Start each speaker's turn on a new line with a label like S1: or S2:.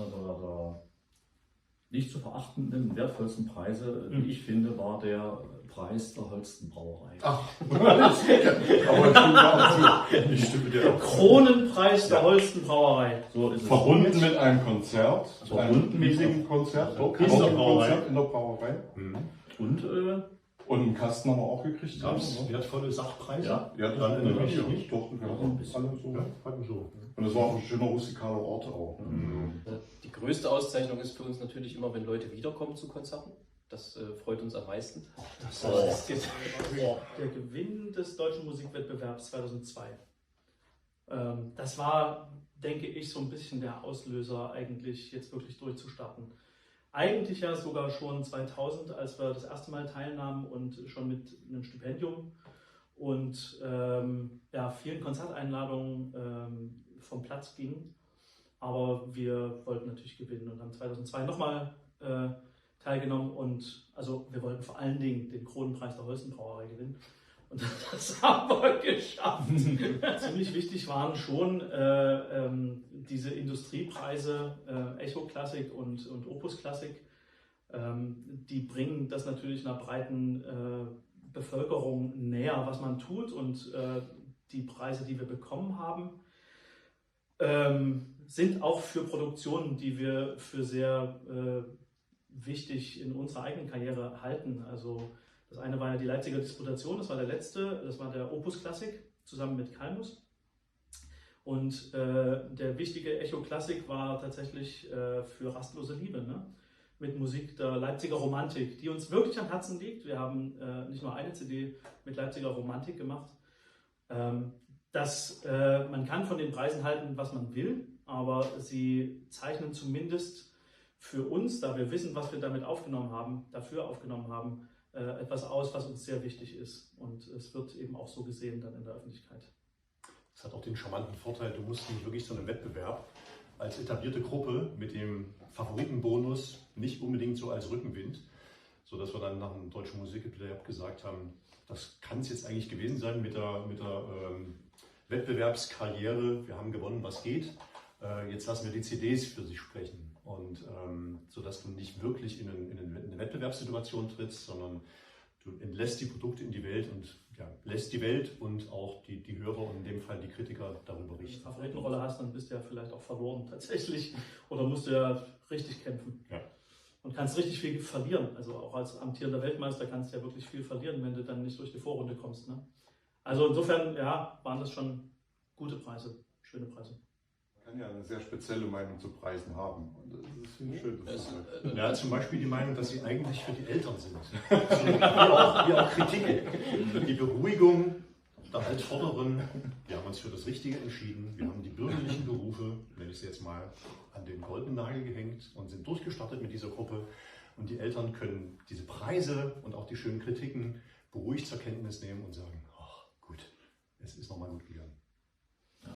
S1: einer der nicht zu verachtenden, wertvollsten Preise, wie ich finde, war der Preis der Holstenbrauerei.
S2: Ach, aber ich stimme dir auch.
S1: Kronenpreis der Holstenbrauerei. So ist es.
S2: Verbunden mit einem Konzert,
S1: Verbunden
S2: einem
S1: mit
S2: riesigen Konzert,
S3: Konzert
S2: in der Brauerei.
S1: Und
S2: Und einen Kasten haben wir auch gekriegt.
S3: Gab es wertvolle Sachpreise?
S1: ja,
S2: Ja,
S3: Dann in der Video nicht.
S2: Doch, ja,
S1: ein bisschen.
S2: alle so.
S3: Ja, fand ich so.
S2: Und es war auch ein schöner rustikaler Ort auch.
S4: Die größte Auszeichnung ist für uns natürlich immer, wenn Leute wiederkommen zu Konzerten. Das freut uns am meisten.
S5: Der Gewinn des Deutschen Musikwettbewerbs 2002. Das war, denke ich, so ein bisschen der Auslöser, eigentlich jetzt wirklich durchzustarten. Eigentlich ja sogar schon 2000, als wir das erste Mal teilnahmen und schon mit einem Stipendium und vielen Konzerteinladungen vom Platz gingen. Aber wir wollten natürlich gewinnen und haben 2002 nochmal teilgenommen und also wir wollten vor allen Dingen den Kronenpreis der Holstenbrauerei gewinnen. Und das haben wir geschafft. Ziemlich wichtig waren schon diese Industriepreise, Echo Classic und Opus Classic. Die bringen das natürlich einer breiten Bevölkerung näher, was man tut. Und die Preise, die wir bekommen haben, sind auch für Produktionen, die wir für sehr wichtig in unserer eigenen Karriere halten. Also das eine war ja die Leipziger Disputation, das war der letzte, das war der Opus Classic zusammen mit Kalmus. Und der wichtige Echo Classic war tatsächlich für Rastlose Liebe, ne? Mit Musik der Leipziger Romantik, die uns wirklich am Herzen liegt. Wir haben nicht nur eine CD mit Leipziger Romantik gemacht. Man kann von den Preisen halten, was man will, aber sie zeichnen zumindest für uns, da wir wissen, was wir damit dafür aufgenommen haben, etwas aus, was uns sehr wichtig ist. Und es wird eben auch so gesehen dann in der Öffentlichkeit.
S3: Das hat auch den charmanten Vorteil, du musst nicht wirklich so einen Wettbewerb als etablierte Gruppe mit dem Favoritenbonus nicht unbedingt so als Rückenwind, sodass wir dann nach dem Deutschen Musikwettbewerb gesagt haben, das kann es jetzt eigentlich gewesen sein mit der Wettbewerbskarriere. Wir haben gewonnen, was geht. Jetzt lassen wir die CDs für sich sprechen. Und sodass du nicht wirklich in eine Wettbewerbssituation trittst, sondern du entlässt die Produkte in die Welt und lässt die Welt und auch die Hörer und in dem Fall die Kritiker darüber
S5: Wenn du
S3: richten.
S5: eine Favoritenrolle hast, dann bist du ja vielleicht auch verloren tatsächlich. Oder musst du ja richtig kämpfen.
S3: Ja.
S5: Und kannst richtig viel verlieren. Also auch als amtierender Weltmeister kannst du ja wirklich viel verlieren, wenn du dann nicht durch die Vorrunde kommst. Ne? Also insofern, waren das schon gute Preise, schöne Preise.
S2: Man kann ja eine sehr spezielle Meinung zu Preisen haben. Und das ist ein schönes Sache.
S3: Ja, zum Beispiel die Meinung, dass sie eigentlich für die Eltern sind. Wie auch Kritik. Die Beruhigung der Altvorderen. Wir haben uns für das Richtige entschieden. Wir haben die bürgerlichen Berufe, nenne ich sie jetzt mal, an den goldenen Nagel gehängt und sind durchgestartet mit dieser Gruppe. Und die Eltern können diese Preise und auch die schönen Kritiken beruhigt zur Kenntnis nehmen und sagen, ach gut, es ist nochmal gut gegangen.